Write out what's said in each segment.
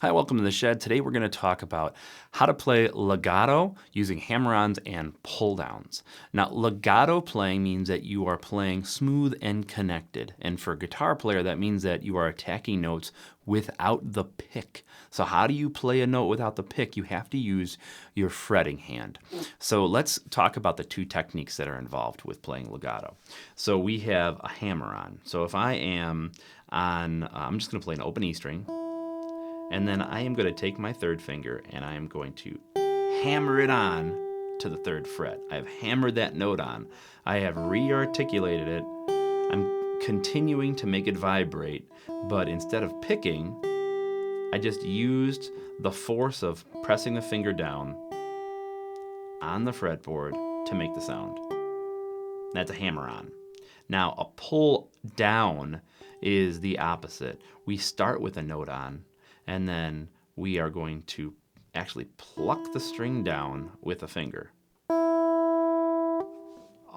Hi, welcome to the Shed. Today we're going to talk about how to play legato using hammer-ons and pull-downs. Now, legato playing means that you are playing smooth and connected. And for a guitar player, that means that you are attacking notes without the pick. So how do you play a note without the pick? You have to use your fretting hand. So let's talk about the two techniques that are involved with playing legato. So we have a hammer-on. So if I am on, I'm just going to play an open E string. And then I am going to take my third finger and I am going to hammer it on to the third fret. I have hammered that note on. I have re-articulated it. I'm continuing to make it vibrate, but instead of picking, I just used the force of pressing the finger down on the fretboard to make the sound. That's a hammer on. Now, a pull down is the opposite. We start with a note on, and then we are going to actually pluck the string down with a finger. A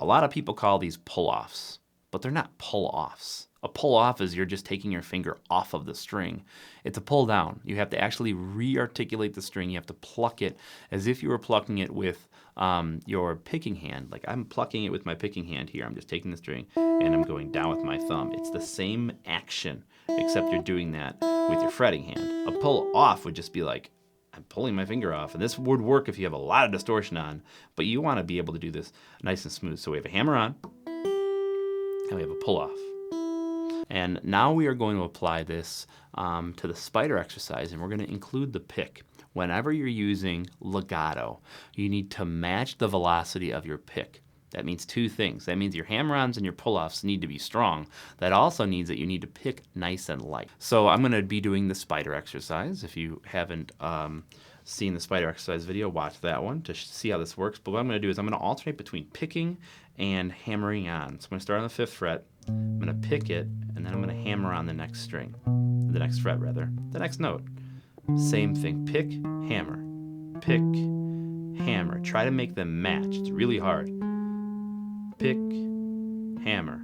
lot of people call these pull-offs, but they're not pull-offs. A pull-off is you're just taking your finger off of the string. It's a pull-down. You have to actually re-articulate the string. You have to pluck it as if you were plucking it with your picking hand. Like I'm plucking it with my picking hand here. I'm just taking the string and I'm going down with my thumb. It's the same action, except you're doing that with your fretting hand. A pull-off would just be like, I'm pulling my finger off, and this would work if you have a lot of distortion on, but you want to be able to do this nice and smooth. So we have a hammer on, and we have a pull-off. And now we are going to apply this to the spider exercise, and we're going to include the pick. Whenever you're using legato, you need to match the velocity of your pick. That means two things. That means your hammer-ons and your pull-offs need to be strong. That also means that you need to pick nice and light. So I'm going to be doing the spider exercise. If you haven't seen the spider exercise video, watch that one to see how this works. But what I'm going to do is I'm going to alternate between picking and hammering on. So I'm going to start on the 5th fret. I'm going to pick it, and then I'm going to hammer on the next string. The next fret, rather. The next note. Same thing. Pick, hammer. Pick, hammer. Try to make them match. It's really hard. Pick, hammer,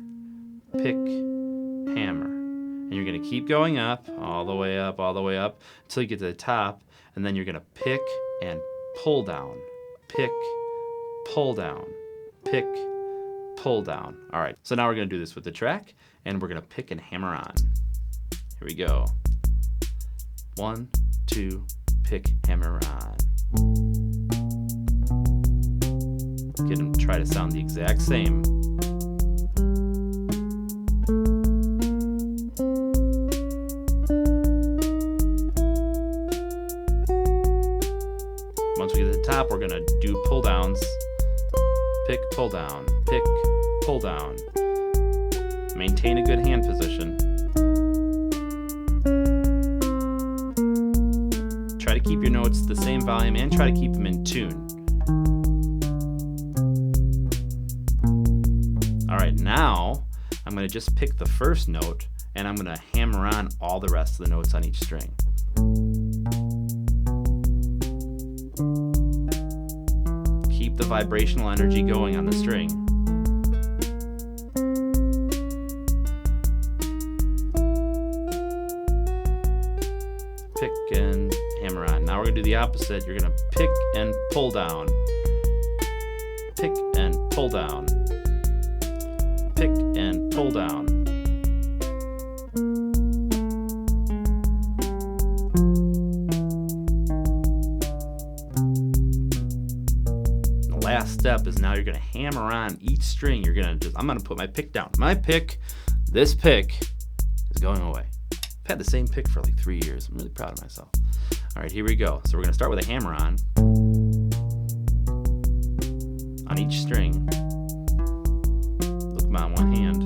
pick, hammer. And you're going to keep going up, all the way up, until you get to the top, and then you're going to pick and pull down. Pick, pull down, pick, pull down. All right, so now we're going to do this with the track, and we're going to pick and hammer on. Here we go. 1, 2, pick, hammer on. Get them to try to sound the exact same. Once we get to the top, we're going to do pull downs. Pick, pull down, pick, pull down. Maintain a good hand position. Try to keep your notes the same volume and try to keep them in tune. All right, now I'm going to just pick the first note and I'm going to hammer on all the rest of the notes on each string. Keep the vibrational energy going on the string. Pick and hammer on. Now we're going to do the opposite. You're going to pick and pull down. Pick and pull down. Pick and pull down. The last step is now you're going to hammer on each string. I'm going to put my pick down. This pick is going away. I've had the same pick for like 3 years. I'm really proud of myself. All right, here we go. So we're going to start with a hammer on each string. On one hand.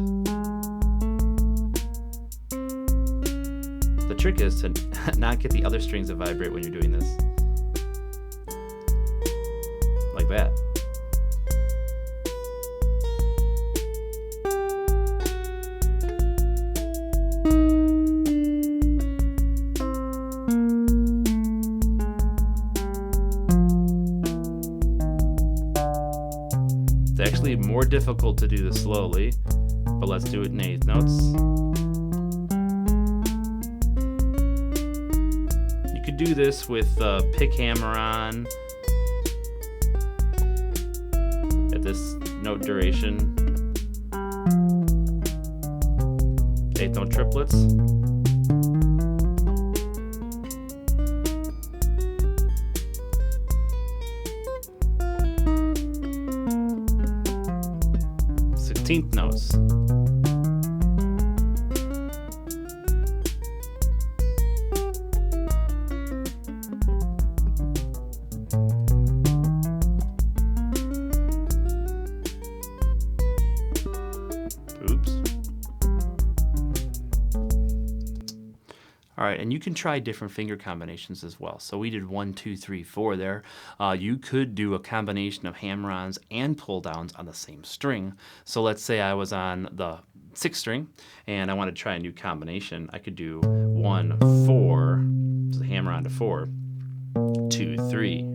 The trick is to not get the other strings to vibrate when you're doing this. Like that. It's actually more difficult to do this slowly, but let's do it in eighth notes. could do this with pick hammer on at this note duration. Eighth note triplets. Sixteenth notes. Oops. All right, and you can try different finger combinations as well. So we did 1, 2, 3, 4 there. You could do a combination of hammer-ons and pull-downs on the same string. So let's say I was on the 6th string and I want to try a new combination. I could do 1, 4, so the hammer-on to 4, 2, 3.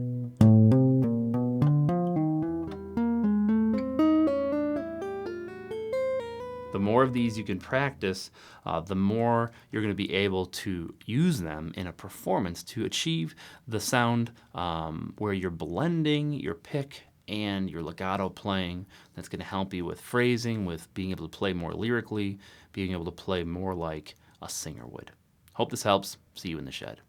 The more of these you can practice, the more you're going to be able to use them in a performance to achieve the sound where you're blending your pick and your legato playing. That's going to help you with phrasing, with being able to play more lyrically, being able to play more like a singer would. Hope this helps. See you in the shed.